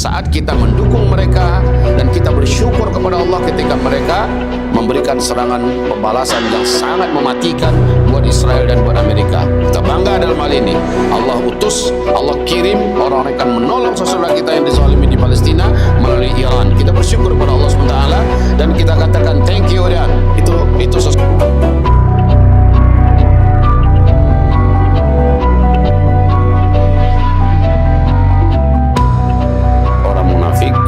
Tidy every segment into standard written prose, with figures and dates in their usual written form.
saat kita mendukung mereka dan kita bersyukur kepada Allah ketika mereka memberikan serangan pembalasan yang sangat mematikan buat Israel dan buat Amerika. Kita bangga dalam hal ini. Allah utus, Allah kirim orang-orang akan menolong saudara kita yang dizalimi di Palestina melalui Iran. Kita bersyukur kepada Allah SWT dan kita katakan thank you Iran. Itu sesuatu.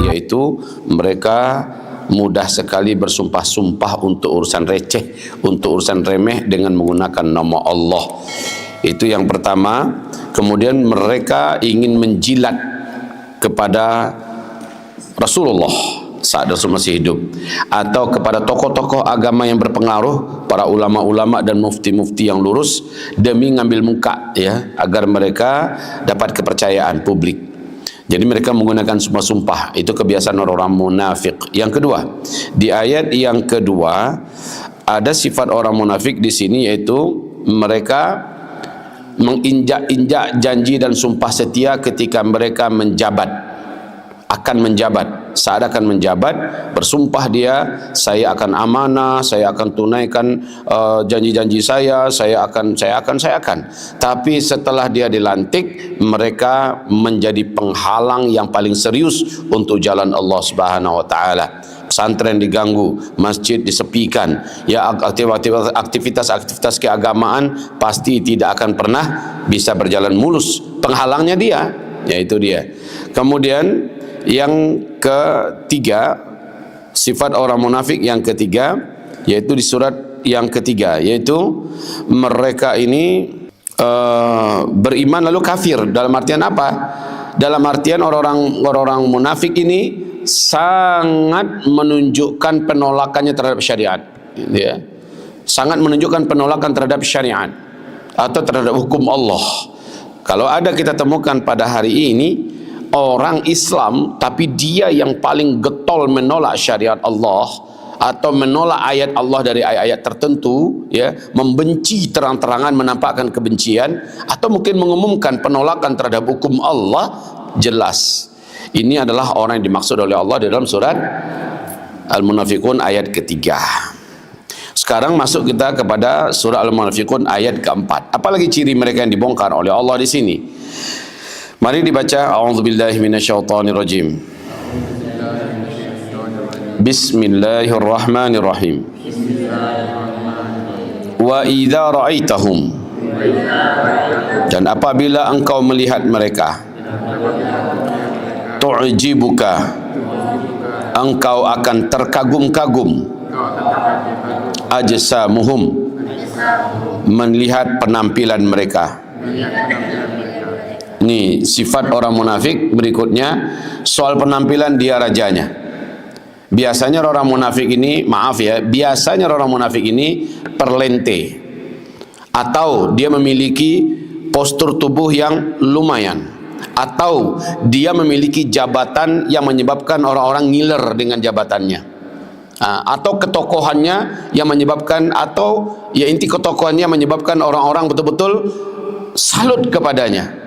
Yaitu mereka mudah sekali bersumpah-sumpah untuk urusan receh, untuk urusan remeh dengan menggunakan nama Allah. Itu yang pertama. Kemudian mereka ingin menjilat kepada Rasulullah saat Rasul masih hidup, atau kepada tokoh-tokoh agama yang berpengaruh, para ulama-ulama dan mufti-mufti yang lurus, demi ngambil muka, ya, agar mereka dapat kepercayaan publik. Jadi mereka menggunakan sumpah-sumpah. Itu kebiasaan orang-orang munafik. Yang kedua, di ayat yang kedua ada sifat orang munafik di sini, yaitu mereka menginjak-injak janji dan sumpah setia ketika mereka menjabat. Akan menjabat, saat akan menjabat, bersumpah dia, saya akan amanah, saya akan tunaikan janji-janji saya akan. Tapi setelah dia dilantik, mereka menjadi penghalang yang paling serius untuk jalan Allah Subhanahu wa taala. Pesantren diganggu, masjid disepikan, ya, aktivitas keagamaan pasti tidak akan pernah bisa berjalan mulus. Penghalangnya dia, yaitu dia. Kemudian yang ketiga, sifat orang munafik yang ketiga, yaitu di surat yang ketiga, yaitu mereka ini beriman lalu kafir. Dalam artian apa? Dalam artian orang-orang munafik ini sangat menunjukkan penolakannya terhadap syariat, ya. Sangat menunjukkan penolakan terhadap syariat atau terhadap hukum Allah. Kalau ada kita temukan pada hari ini orang Islam, tapi dia yang paling getol menolak syariat Allah atau menolak ayat Allah dari ayat-ayat tertentu, ya, membenci terang-terangan, menampakkan kebencian, atau mungkin mengumumkan penolakan terhadap hukum Allah, jelas ini adalah orang yang dimaksud oleh Allah di dalam surat Al-Munafiqun ayat ketiga. Sekarang masuk kita kepada surah Al-Munafiqun ayat keempat. Apalagi ciri mereka yang dibongkar oleh Allah di sini? Mari dibaca. A'udzubillahi minasyaitonirrajim. Bismillahirrahmanirrahim. Wa idza ra'aitahum, dan apabila engkau melihat mereka, tu'jibuka, engkau akan terkagum-kagum, ajsamuhum, melihat penampilan mereka. Ini sifat orang munafik. Berikutnya, soal penampilan dia rajanya. Biasanya orang munafik ini, biasanya orang munafik ini perlente, atau dia memiliki postur tubuh yang lumayan, atau dia memiliki jabatan yang menyebabkan orang-orang ngiler dengan jabatannya, atau ketokohannya yang menyebabkan, atau ya inti ketokohannya menyebabkan orang-orang betul-betul salut kepadanya.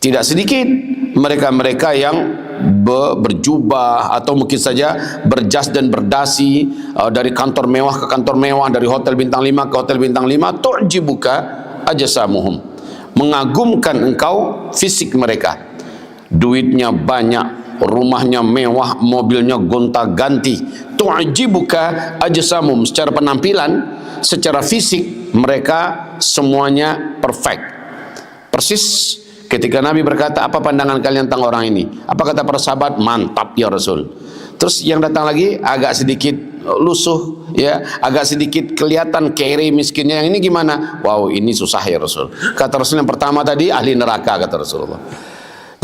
Tidak sedikit mereka-mereka yang berjubah atau mungkin saja berjas dan berdasi, dari kantor mewah ke kantor mewah, dari hotel bintang 5 ke hotel bintang 5, tu'jibuka ajsamuhum, mengagumkan engkau fisik mereka. Duitnya banyak, rumahnya mewah, mobilnya gonta-ganti. Tu'jibuka ajsamuhum, secara penampilan, secara fisik mereka semuanya perfect. Persis ketika Nabi berkata, apa pandangan kalian tentang orang ini? Apa kata para sahabat? Mantap ya Rasul. Terus yang datang lagi agak sedikit lusuh, ya, agak sedikit kelihatan kere miskinnya. Yang ini gimana? Wow, ini susah ya Rasul. Kata Rasul yang pertama tadi ahli neraka, kata Rasulullah.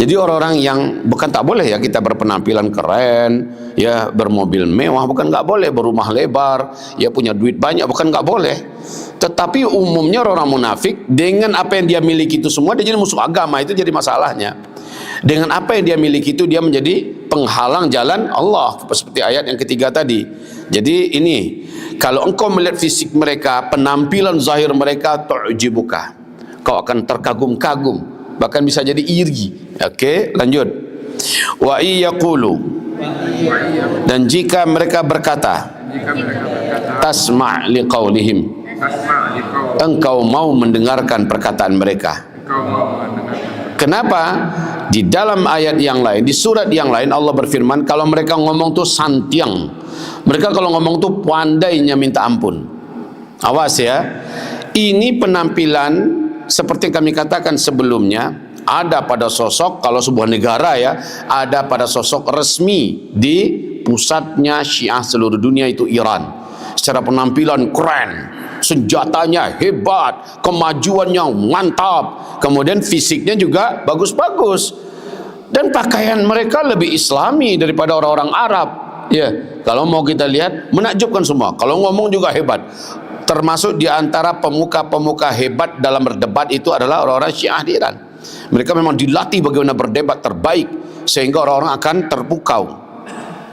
Jadi orang-orang yang bukan tak boleh ya kita berpenampilan keren, ya, bermobil mewah, bukan nggak boleh, berumah lebar, ya, punya duit banyak, bukan nggak boleh. Tetapi umumnya orang munafik dengan apa yang dia miliki itu semua dia jadi musuh agama, itu jadi masalahnya. Dengan apa yang dia miliki itu dia menjadi penghalang jalan Allah, seperti ayat yang ketiga tadi. Jadi ini, kalau engkau melihat fisik mereka, penampilan zahir mereka, tu'jibuka, kau akan terkagum-kagum, bahkan bisa jadi iri. Okey, lanjut. Wa iyaqulu, dan jika mereka berkata, tasma' liqaulihim, engkau mau mendengarkan perkataan mereka. Kenapa? Di dalam ayat yang lain, di surat yang lain Allah berfirman, kalau mereka ngomong tuh santiang, mereka kalau ngomong tuh pandainya minta ampun. Awas ya, ini penampilan seperti yang kami katakan sebelumnya, ada pada sosok, kalau sebuah negara ya, ada pada sosok resmi di pusatnya Syiah seluruh dunia, itu Iran. Secara penampilan keren, senjatanya hebat, kemajuannya mantap, kemudian fisiknya juga bagus-bagus, dan pakaian mereka lebih islami daripada orang-orang Arab. Ya, kalau mau kita lihat menakjubkan semua. Kalau ngomong juga hebat. Termasuk di antara pemuka-pemuka hebat dalam berdebat itu adalah orang-orang Syiah di Iran. Mereka memang dilatih bagaimana berdebat terbaik, sehingga orang-orang akan terpukau.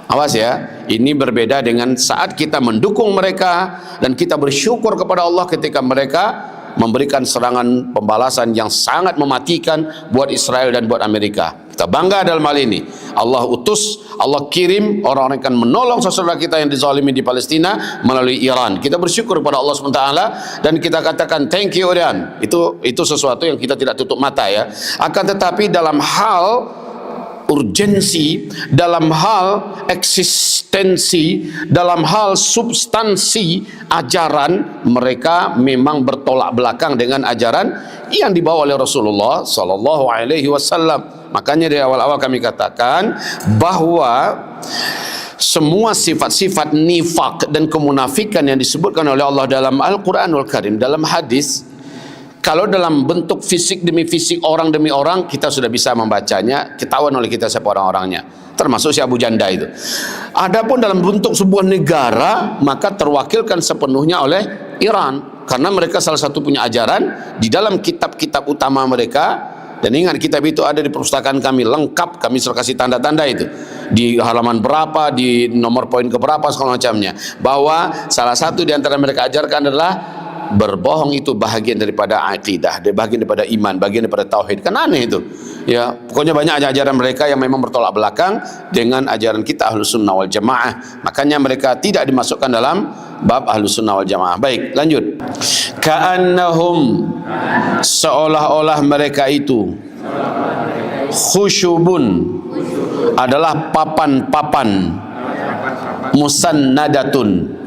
Awas ya, ini berbeda dengan saat kita mendukung mereka dan kita bersyukur kepada Allah ketika mereka memberikan serangan pembalasan yang sangat mematikan buat Israel dan buat Amerika. Kita bangga dalam hal ini. Allah utus, Allah kirim orang-orang yang akan menolong saudara kita yang dizalimi di Palestina melalui Iran. Kita bersyukur kepada Allah SWT dan kita katakan thank you Iran. Itu sesuatu yang kita tidak tutup mata ya. Akan tetapi dalam hal urgensi, dalam hal eksistensi, dalam hal substansi ajaran, mereka memang bertolak belakang dengan ajaran yang dibawa oleh Rasulullah sallallahu alaihi wasallam. Makanya dari awal-awal kami katakan bahwa semua sifat-sifat nifak dan kemunafikan yang disebutkan oleh Allah dalam Al-Quranul Karim, dalam hadis, kalau dalam bentuk fisik demi fisik, orang demi orang, kita sudah bisa membacanya, ketahuan oleh kita siapa orang-orangnya, termasuk si Abu Janda itu. Adapun dalam bentuk sebuah negara, maka terwakilkan sepenuhnya oleh Iran, karena mereka salah satu punya ajaran di dalam kitab-kitab utama mereka. Dan ingat, kitab itu ada di perpustakaan kami lengkap, kami sudah kasih tanda-tanda itu di halaman berapa, di nomor poin keberapa, segala macamnya, bahwa salah satu di antara mereka ajarkan adalah berbohong itu bahagian daripada akidah, bahagian daripada iman, bagian daripada tauhid. Kan aneh itu ya. Pokoknya banyak ajaran mereka yang memang bertolak belakang dengan ajaran kita Ahlus Sunnah wal Jamaah. Makanya mereka tidak dimasukkan dalam bab Ahlus Sunnah wal Jamaah. Baik, lanjut. Ka'annahum, seolah-olah mereka itu, khusyubun, adalah papan-papan, musannadatun,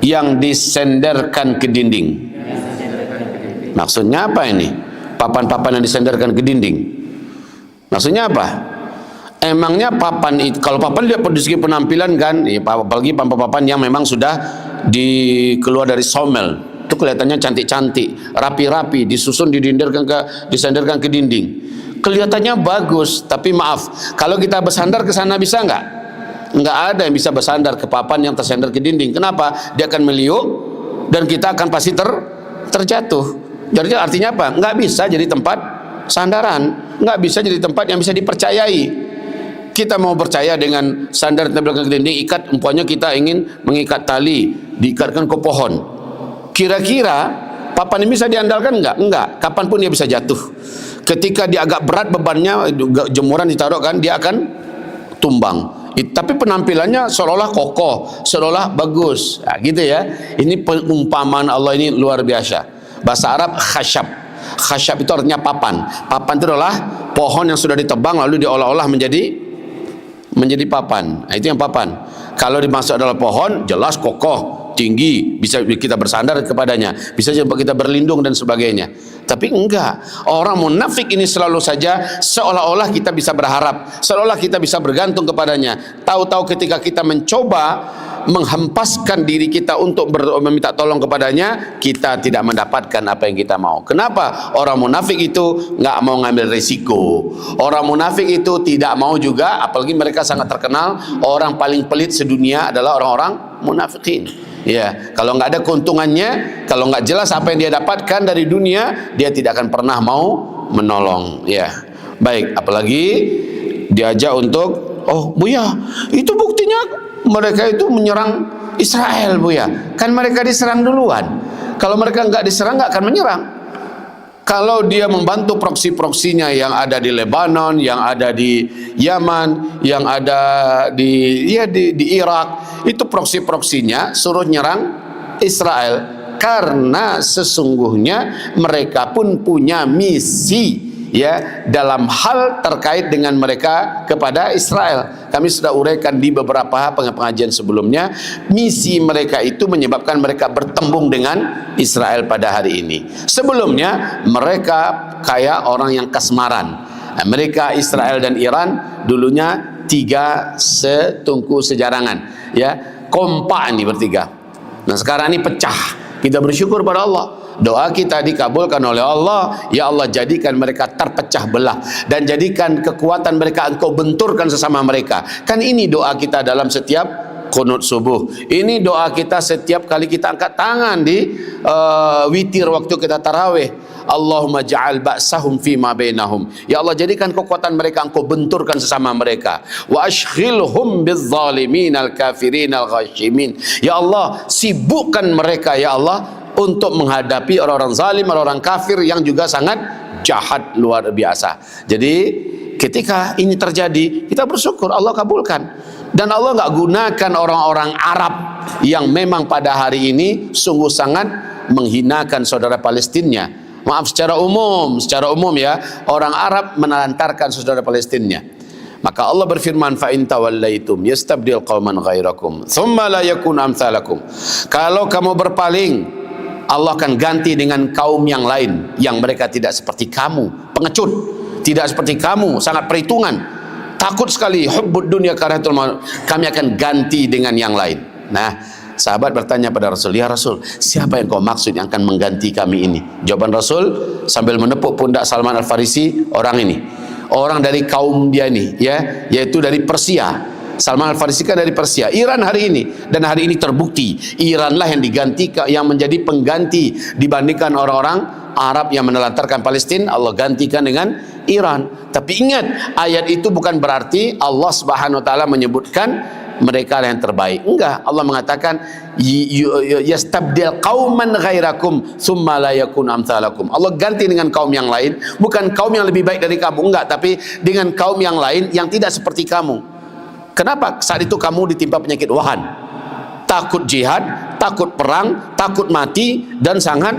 yang disenderkan ke dinding. Maksudnya apa ini? Papan-papan yang disenderkan ke dinding. Maksudnya apa? Emangnya papan itu, kalau papan dia dari segi penampilan kan, ya, apalagi papan-papan yang memang sudah keluar dari somel, itu kelihatannya cantik-cantik, rapi-rapi, disusun, disenderkan ke dinding. Kelihatannya bagus, tapi maaf, kalau kita bersandar ke sana bisa enggak? Enggak ada yang bisa bersandar ke papan yang tersandar ke dinding. Kenapa? Dia akan meliuk dan kita akan pasti terjatuh. Jadi artinya apa? Enggak bisa jadi tempat sandaran, enggak bisa jadi tempat yang bisa dipercayai. Kita mau percaya dengan sandar tempelkan ke dinding, ikat, umpamanya kita ingin mengikat tali, diikatkan ke pohon. Kira-kira papan ini bisa diandalkan enggak? Enggak. Kapanpun dia bisa jatuh. Ketika dia agak berat bebannya, jemuran ditaruh kan, dia akan tumbang. Tapi penampilannya seolah-olah kokoh, seolah-olah bagus. Nah, gitu ya. Ini perumpamaan Allah ini luar biasa. Bahasa Arab khasyab. Khasyab itu artinya papan. Papan itu adalah pohon yang sudah ditebang lalu diolah-olah menjadi papan. Nah, itu yang papan. Kalau dimasuk adalah pohon, jelas kokoh, tinggi, bisa kita bersandar kepadanya, bisa juga kita berlindung dan sebagainya. Tapi enggak, orang munafik ini selalu saja seolah-olah kita bisa berharap, seolah-olah kita bisa bergantung kepadanya. Tahu-tahu ketika kita mencoba menghempaskan diri kita untuk meminta tolong kepadanya, kita tidak mendapatkan apa yang kita mau. Kenapa? Orang munafik itu nggak mau ngambil risiko. Orang munafik itu tidak mau juga, apalagi mereka sangat terkenal, orang paling pelit sedunia adalah orang-orang munafikin. Ya, kalau nggak ada keuntungannya, kalau nggak jelas apa yang dia dapatkan dari dunia, dia tidak akan pernah mau menolong. Ya, baik. Apalagi diajak untuk, oh Buya, itu buktinya mereka itu menyerang Israel Buya. Kan mereka diserang duluan. Kalau mereka nggak diserang nggak akan menyerang. Kalau dia membantu proksi-proksinya yang ada di Lebanon, yang ada di Yaman, yang ada di Irak, itu proksi-proksinya suruh nyerang Israel, karena sesungguhnya mereka pun punya misi ya dalam hal terkait dengan mereka kepada Israel. Kami sudah uraikan di beberapa pengajian sebelumnya, misi mereka itu menyebabkan mereka bertembung dengan Israel pada hari ini. Sebelumnya mereka kayak orang yang kasmaran. Amerika, Israel dan Iran dulunya tiga setungku sejarangan, ya, kompak ini bertiga. Nah sekarang ini pecah. Kita bersyukur pada Allah, doa kita dikabulkan oleh Allah. Ya Allah, jadikan mereka terpecah belah dan jadikan kekuatan mereka Engkau benturkan sesama mereka. Kan ini doa kita dalam setiap qunut subuh. Ini doa kita setiap kali kita angkat tangan di witir waktu kita tarawih. Allahumma ja'al ba'sahum fima bainahum. Ya Allah, jadikan kekuatan mereka Engkau benturkan sesama mereka. Wa ashghilhum bizzalimin al-kafirin al-ghashimin. Ya Allah, sibukkan mereka ya Allah untuk menghadapi orang-orang zalim, orang-orang kafir yang juga sangat jahat luar biasa. Jadi ketika ini terjadi, kita bersyukur Allah kabulkan. Dan Allah enggak gunakan orang-orang Arab yang memang pada hari ini sungguh sangat menghinakan saudara Palestina. Maaf, secara umum ya, orang Arab menelantarkan saudara Palestina. Maka Allah berfirman, fa in tawallaitum yastabdil qauman ghairakum thumma la yakun amsalakum. Kalau kamu berpaling, Allah akan ganti dengan kaum yang lain yang mereka tidak seperti kamu, pengecut, tidak seperti kamu, sangat perhitungan, takut sekali, hubbud dunya karahatul maut. Kami akan ganti dengan yang lain. Nah, sahabat bertanya pada Rasul, ya Rasul, siapa yang kau maksud yang akan mengganti kami ini? Jawaban Rasul sambil menepuk pundak Salman Al-Farisi, orang ini, orang dari kaum dia ini, ya, yaitu dari Persia. Salman Al-Farisi kan dari Persia, Iran hari ini, dan hari ini terbukti Iranlah yang diganti, yang menjadi pengganti dibandingkan orang-orang Arab yang menelantarkan Palestina. Allah gantikan dengan Iran. Tapi ingat, ayat itu bukan berarti Allah Subhanahu wa taala menyebutkan mereka yang terbaik. Enggak, Allah mengatakan yastabdil qauman ghairakum tsumma la yakun amsalakum. Allah ganti dengan kaum yang lain, bukan kaum yang lebih baik dari kamu, enggak, tapi dengan kaum yang lain yang tidak seperti kamu. Kenapa? Saat itu kamu ditimpa penyakit wahan, takut jihad, takut perang, takut mati, dan sangat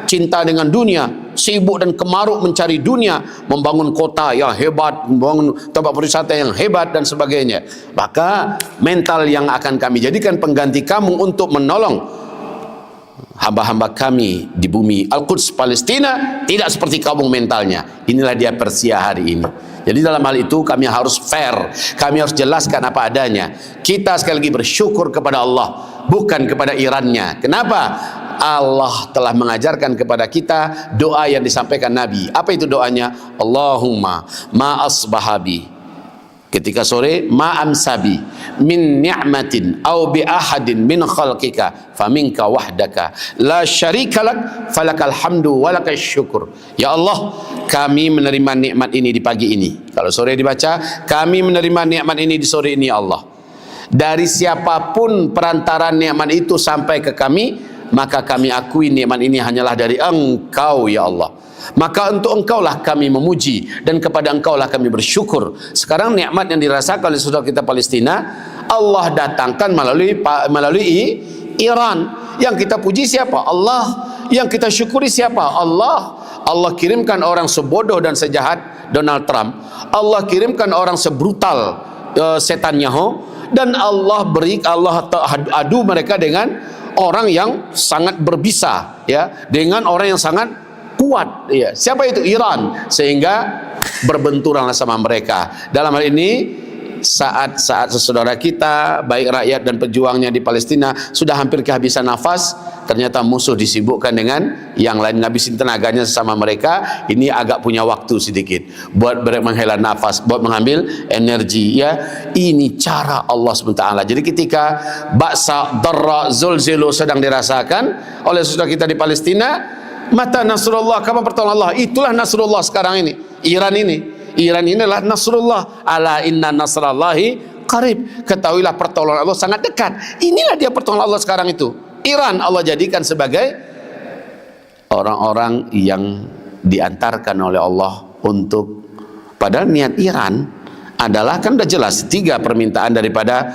cinta dengan dunia, sibuk dan kemaruk mencari dunia, membangun kota yang hebat, membangun tempat wisata yang hebat dan sebagainya. Maka mental yang akan kami jadikan pengganti kamu untuk menolong hamba-hamba kami di bumi Al-Quds Palestina tidak seperti kamu mentalnya. Inilah dia Persia hari ini. Jadi dalam hal itu kami harus fair, kami harus jelaskan apa adanya. Kita sekali lagi bersyukur kepada Allah, bukan kepada Irannya. Kenapa? Allah telah mengajarkan kepada kita doa yang disampaikan Nabi. Apa itu doanya? Allahumma ma asbahabi, ketika sore, ma amsabi min ni'matin au bi ahadin min khalqika faminka wahdaka la syarikalak falakal hamdu walakal syukur. Ya Allah, kami menerima nikmat ini di pagi ini. Kalau sore dibaca, kami menerima nikmat ini di sore ini ya Allah. Dari siapapun perantara nikmat itu sampai ke kami, maka kami akui nikmat ini hanyalah dari Engkau ya Allah. Maka untuk Engkaulah kami memuji dan kepada Engkaulah kami bersyukur. Sekarang nikmat yang dirasakan oleh saudara kita Palestina, Allah datangkan melalui Iran. Yang kita puji siapa? Allah. Yang kita syukuri siapa? Allah. Allah kirimkan orang sebodoh dan sejahat Donald Trump. Allah kirimkan orang sebrutal Netanyahu, dan Allah adu mereka dengan orang yang sangat berbisa, ya, dengan orang yang sangat kuat, ya. Siapa itu? Iran. Sehingga berbenturanlah sama mereka. Dalam hal ini, saat saudara kita, baik rakyat dan pejuangnya di Palestina, sudah hampir kehabisan nafas, ternyata musuh disibukkan dengan yang lain, ngabisin tenaganya sesama mereka. Ini agak punya waktu sedikit buat menghela nafas, buat mengambil energi, ya. Ini cara Allah SWT. Jadi ketika ba'sa, darra, zulzilu sedang dirasakan oleh saudara kita di Palestina, mata Nasrullah, kapan pertolongan Allah? Itulah Nasrullah sekarang ini. Iran inilah Nasrullah. Ala inna nasrallahi qarib. Ketahuilah pertolongan Allah sangat dekat. Inilah dia pertolongan Allah sekarang itu. Iran Allah jadikan sebagai orang-orang yang diantarkan oleh Allah untuk, padahal niat Iran adalah, kan udah jelas 3 permintaan daripada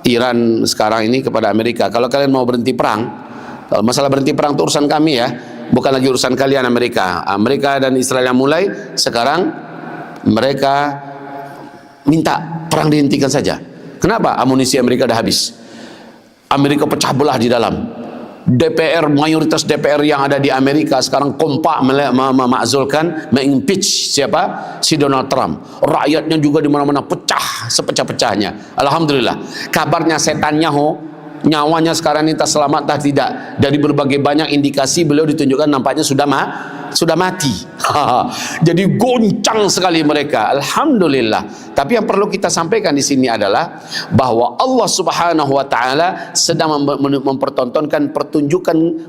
Iran sekarang ini kepada Amerika. Kalau kalian mau berhenti perang, kalau masalah berhenti perang itu urusan kami ya, bukan lagi urusan kalian Amerika. Amerika dan Israel yang mulai, sekarang mereka minta perang dihentikan saja. Kenapa? Amunisi Amerika udah habis. Amerika pecah belah di dalam. DPR, mayoritas DPR yang ada di Amerika sekarang kompak memakzulkan, mengimpeach siapa? Si Donald Trump. Rakyatnya juga di mana-mana pecah sepecah-pecahnya. Alhamdulillah. Kabarnya setannya nyawanya sekarang ini tak selamat tak tidak. Dari berbagai banyak indikasi beliau ditunjukkan nampaknya sudah mati. Jadi goncang sekali mereka. Alhamdulillah. Tapi yang perlu kita sampaikan di sini adalah bahwa Allah Subhanahu wa taala sedang mempertontonkan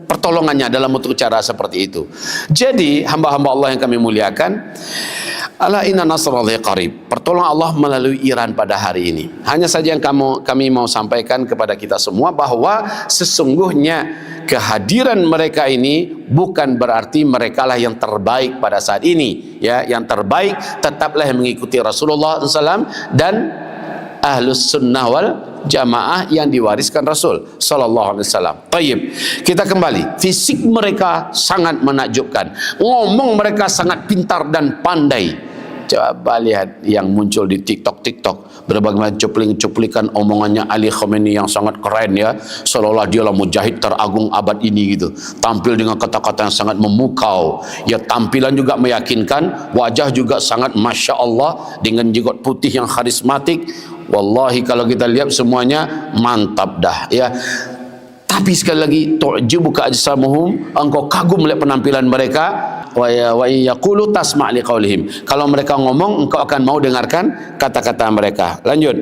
pertolongannya dalam bentuk cara seperti itu. Jadi hamba-hamba Allah yang kami muliakan, ala inna nasrallahi qarib. Pertolongan Allah melalui Iran pada hari ini. Hanya saja yang kami mau sampaikan kepada kita semua bahwa sesungguhnya kehadiran mereka ini bukan berarti merekalah yang terbaik pada saat ini, ya. Yang terbaik tetaplah yang mengikuti Rasulullah SAW dan Ahlus Sunnah wal Jamaah yang diwariskan Rasul Sallallahu Alaihi Wasallam. Tayyib, kita kembali. Fisik mereka sangat menakjubkan, ngomong mereka sangat pintar dan pandai. Coba lihat yang muncul di TikTok, berbagai macam cuplikan omongannya Ali Khamenei yang sangat keren ya, seolah-olah dialah mujahid teragung abad ini gitu. Tampil dengan kata-kata yang sangat memukau, ya tampilan juga meyakinkan, wajah juga sangat masya Allah dengan jenggot putih yang karismatik. Wallahi kalau kita lihat semuanya mantap dah ya. Tapi sekali lagi, tu'jibuka ajsamuhum, engkau kagum melihat penampilan mereka. Wa yaqulu tasma' liqaulihim, kalau mereka ngomong engkau akan mau dengarkan kata-kata mereka. Lanjut,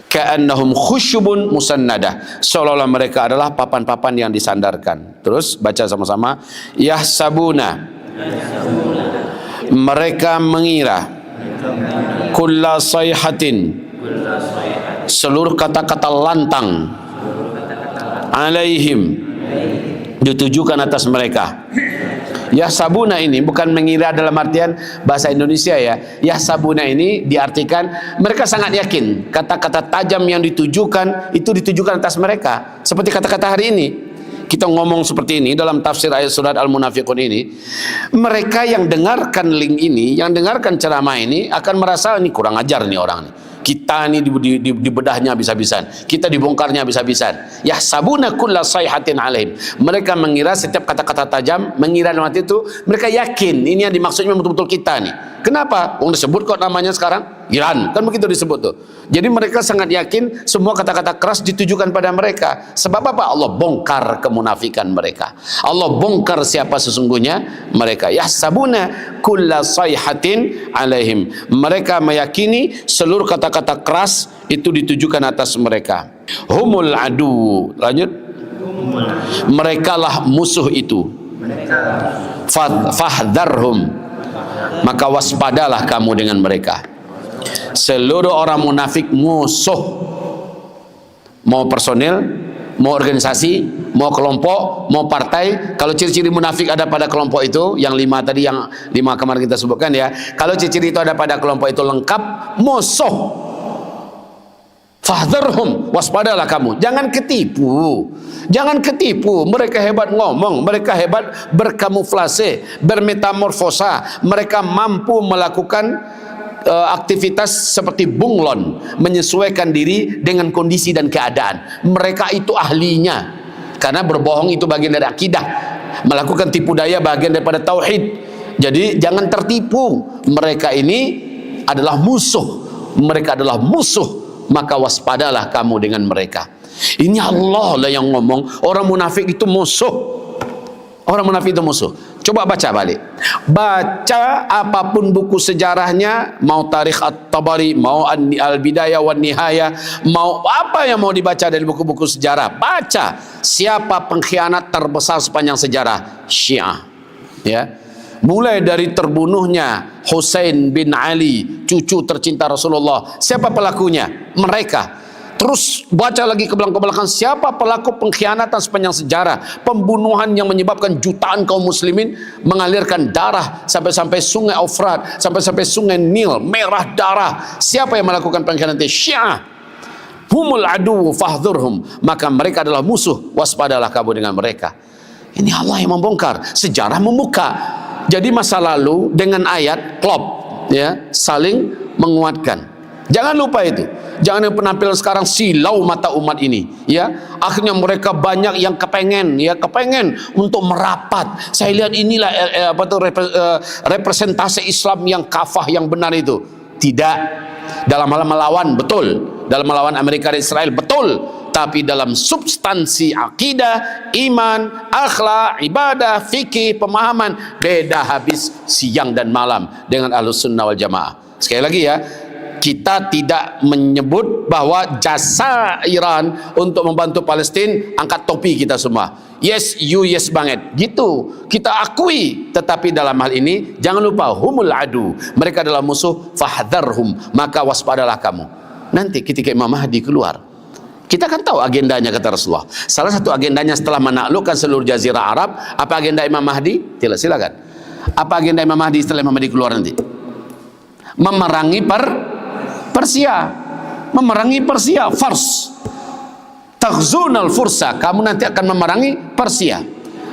ka'annahum khusyubun musannadah, seolah-olah mereka adalah papan-papan yang disandarkan. Terus baca sama-sama, yahsabuna, mereka mengira, kulla sayhatin, seluruh kata-kata lantang, alaihim, ditujukan atas mereka. Yahsabuna ini bukan mengira dalam artian bahasa Indonesia ya. Yahsabuna ini diartikan mereka sangat yakin kata-kata tajam yang ditujukan itu ditujukan atas mereka. Seperti kata-kata hari ini kita ngomong seperti ini dalam tafsir ayat surat Al-Munafiqun ini, mereka yang dengarkan link ini, yang dengarkan ceramah ini akan merasa ini kurang ajar nih orang nih. Kita ini dibedahnya habis-habisan, kita dibongkarnya habis-habisan. Yahsabuna kulla sayhatin alaihim, mereka mengira setiap kata-kata tajam, mengira dalam hati itu mereka yakin ini yang dimaksudnya betul-betul kita nih. Kenapa? Disebut kok namanya sekarang Iran, kan begitu disebut tuh. Jadi mereka sangat yakin semua kata-kata keras ditujukan pada mereka. Sebab apa? Allah bongkar kemunafikan mereka, Allah bongkar siapa sesungguhnya mereka. Yahsabuna kulla sayhatin alaihim, mereka meyakini seluruh kata-kata keras itu ditujukan atas mereka. Humul adu, lanjut, mereka lah musuh itu. Fahdharhum, maka waspadalah kamu dengan mereka. Seluruh orang munafik musuh, mau personil, mau organisasi, mau kelompok, mau partai. Kalau ciri-ciri munafik ada pada kelompok itu, yang 5 tadi, yang 5 kemarin kita sebutkan ya, kalau ciri-ciri itu ada pada kelompok itu lengkap, musuh. Fahdharhum, waspadalah kamu, jangan ketipu. Jangan ketipu, mereka hebat ngomong, mereka hebat berkamuflase, bermetamorfosa, mereka mampu melakukan aktivitas seperti bunglon, menyesuaikan diri dengan kondisi dan keadaan. Mereka itu ahlinya, karena berbohong itu bagian dari akidah, melakukan tipu daya bagian daripada tauhid. Jadi jangan tertipu, mereka ini adalah musuh, mereka adalah musuh, maka waspadalah kamu dengan mereka. Ini Allah lah yang ngomong, orang munafik itu musuh, orang munafik itu musuh. Coba baca balik, baca apapun buku sejarahnya, mau Tarikh At-Tabari, mau Al-Bidayah wan Nihayah, mau apa yang mau dibaca dari buku-buku sejarah, baca siapa pengkhianat terbesar sepanjang sejarah Syiah, ya. Mulai dari terbunuhnya Husain bin Ali, cucu tercinta Rasulullah, siapa pelakunya? Mereka. terus baca lagi ke belakang siapa pelaku pengkhianatan sepanjang sejarah, pembunuhan yang menyebabkan jutaan kaum muslimin mengalirkan darah sampai-sampai sungai Eufrat, sampai-sampai sungai Nil merah darah. Siapa yang melakukan pengkhianatan? Syiah. Humul adu fahdhurhum, maka mereka adalah musuh, waspadalah kamu dengan mereka. Ini Allah yang membongkar, sejarah membuka. Jadi masa lalu dengan ayat klop, ya, saling menguatkan. Jangan lupa itu. Jangan yang penampilan sekarang silau mata umat ini, ya. Akhirnya mereka banyak yang kepengen untuk merapat. Saya lihat inilah representasi Islam yang kafah, yang benar itu. Tidak. Dalam hal melawan, betul. Dalam melawan Amerika dan Israel, betul. Tapi dalam substansi akidah, iman, akhlak, ibadah, fikih, pemahaman, beda habis siang dan malam dengan Ahlus Sunnah wal Jamaah. Sekali lagi ya, kita tidak menyebut bahwa jasa Iran untuk membantu Palestina, angkat topi kita semua. Yes, you yes banget. Gitu. Kita akui. Tetapi dalam hal ini, jangan lupa, humul adu. Mereka adalah musuh, fahdharhum. Maka waspadalah kamu. Nanti ketika Imam Mahdi keluar, kita kan tahu agendanya, kata Rasulullah. Salah satu agendanya setelah menaklukkan seluruh jazirah Arab, apa agenda Imam Mahdi? Silakan. Apa agenda Imam Mahdi setelah Imam Mahdi keluar nanti? Memerangi Persia, memerangi Persia, Fars. Taghzunal Fursa, kamu nanti akan memerangi Persia.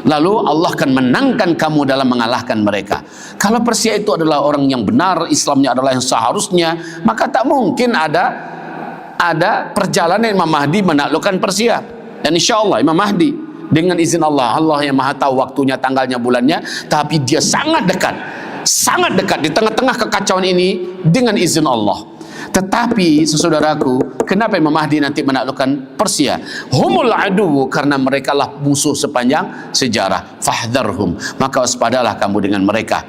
Lalu Allah akan menangkan kamu dalam mengalahkan mereka. Kalau Persia itu adalah orang yang benar, Islamnya adalah yang seharusnya, maka tak mungkin ada perjalanan Imam Mahdi menaklukkan Persia. Dan insya Allah Imam Mahdi dengan izin Allah, Allah yang maha tahu waktunya, tanggalnya, bulannya, tapi dia sangat dekat di tengah-tengah kekacauan ini dengan izin Allah. Tetapi saudaraku, kenapa Imam Mahdi nanti menaklukkan Persia? Humul adu, karena mereka lah musuh sepanjang sejarah. Fahdharhum, maka waspadalah kamu dengan mereka.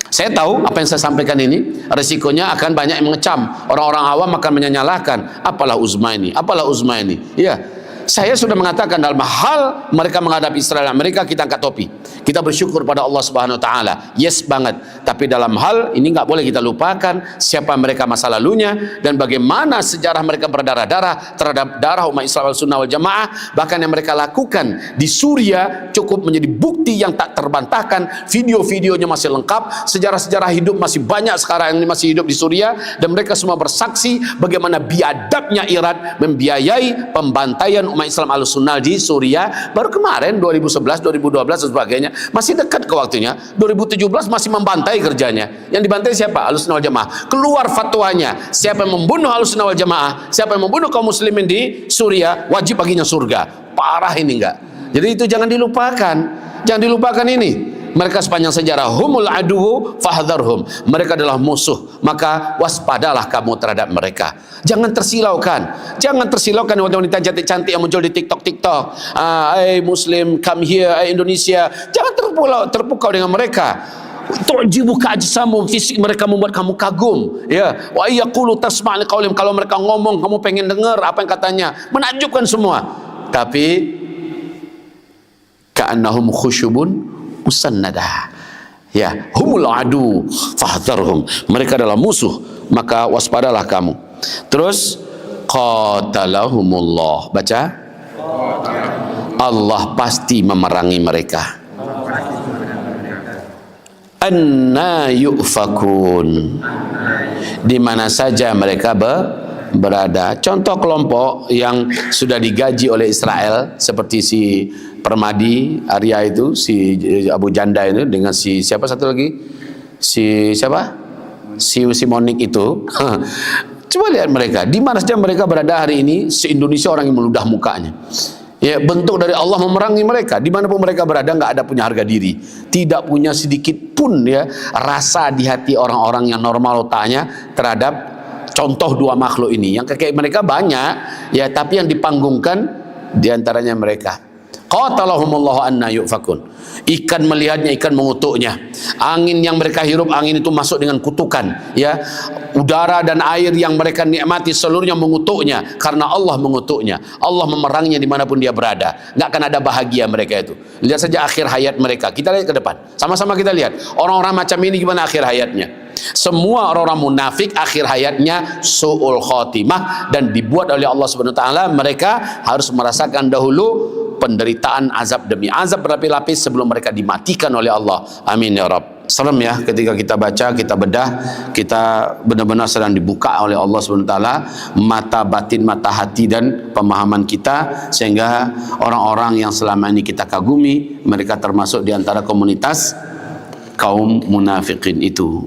Saya tahu apa yang saya sampaikan ini resikonya akan banyak yang mengecam. Orang-orang awam akan menyalahkan, apalah uzma ini, ya. Saya sudah mengatakan dalam hal mereka menghadapi Israel Amerika, kita angkat topi. Kita bersyukur pada Allah Subhanahu wa taala. Yes banget. Tapi dalam hal ini nggak boleh kita lupakan siapa mereka masa lalunya dan bagaimana sejarah mereka berdarah-darah terhadap darah umat Islam Sunnah wal Jamaah. Bahkan yang mereka lakukan di Suriah cukup menjadi bukti yang tak terbantahkan. Video-videonya masih lengkap, sejarah-sejarah hidup masih banyak sekarang yang masih hidup di Suriah, dan mereka semua bersaksi bagaimana biadabnya Iran membiayai pembantaian umat Islam Ahlussunnah di Suriah. Baru kemarin 2011, 2012 dan sebagainya, masih dekat ke waktunya. 2017 masih membantai kerjanya. Yang dibantai siapa? Ahlussunnah wal Jamaah. Keluar fatwanya, siapa yang membunuh Ahlussunnah wal Jamaah, siapa yang membunuh kaum muslimin di Suriah, wajib baginya surga. Parah ini enggak? Jadi itu jangan dilupakan. Jangan dilupakan ini. Mereka sepanjang sejarah humul adu fahdharhum. Mereka adalah musuh, maka waspadalah kamu terhadap mereka. Jangan tersilaukan. Jangan tersilaukan wanita-wanita cantik-cantik yang muncul di TikTok. Hey Muslim, come here, hey Indonesia. Jangan terpukau dengan mereka. Tu'jibuka ajsamum, fisik mereka membuat kamu kagum, ya. Wa yaqulu tasma' liqaulim, kalau mereka ngomong kamu pengen dengar apa yang katanya, menakjubkan semua. Tapi ka'annahum khusyubun musannadah, ya. Humul adu fahdharhum, mereka adalah musuh, maka waspadalah kamu. Terus qatalahumullah, baca, Allah pasti memerangi mereka. Anna yufakun, di mana saja mereka berada. Contoh kelompok yang sudah digaji oleh Israel seperti si Permadi Arya itu, si Abu Janda itu, dengan si siapa satu lagi, si siapa, si Monik itu. Coba lihat mereka, di mana saja mereka berada hari ini, se-Indonesia orang yang meludah mukanya. Ya, bentuk dari Allah memerangi mereka. Dimanapun mereka berada, nggak ada punya harga diri, tidak punya sedikit pun ya rasa di hati orang-orang yang normal otaknya terhadap contoh dua makhluk ini. Yang kayak mereka banyak ya, tapi yang dipanggungkan diantaranya mereka. Qatalahumullahu anna yufakun. Ikan melihatnya, ikan mengutuknya. Angin yang mereka hirup, angin itu masuk dengan kutukan, ya. Udara dan air yang mereka nikmati seluruhnya mengutuknya, karena Allah mengutuknya. Allah memeranginya dimanapun dia berada. Nggak akan ada bahagia mereka itu. Lihat saja akhir hayat mereka. Kita lihat ke depan, sama-sama kita lihat orang-orang macam ini gimana akhir hayatnya. Semua orang-orang munafik akhir hayatnya su'ul khotimah, dan dibuat oleh Allah Subhanahu wa taala mereka harus merasakan dahulu penderitaan azab demi azab berlapis-lapis sebelum mereka dimatikan oleh Allah. Amin ya Rabb. Serem ya ketika kita baca, kita bedah, kita benar-benar sedang dibuka oleh Allah Subhanahu wa taala mata batin, mata hati dan pemahaman kita, sehingga orang-orang yang selama ini kita kagumi mereka termasuk di antara komunitas kaum munafikin itu.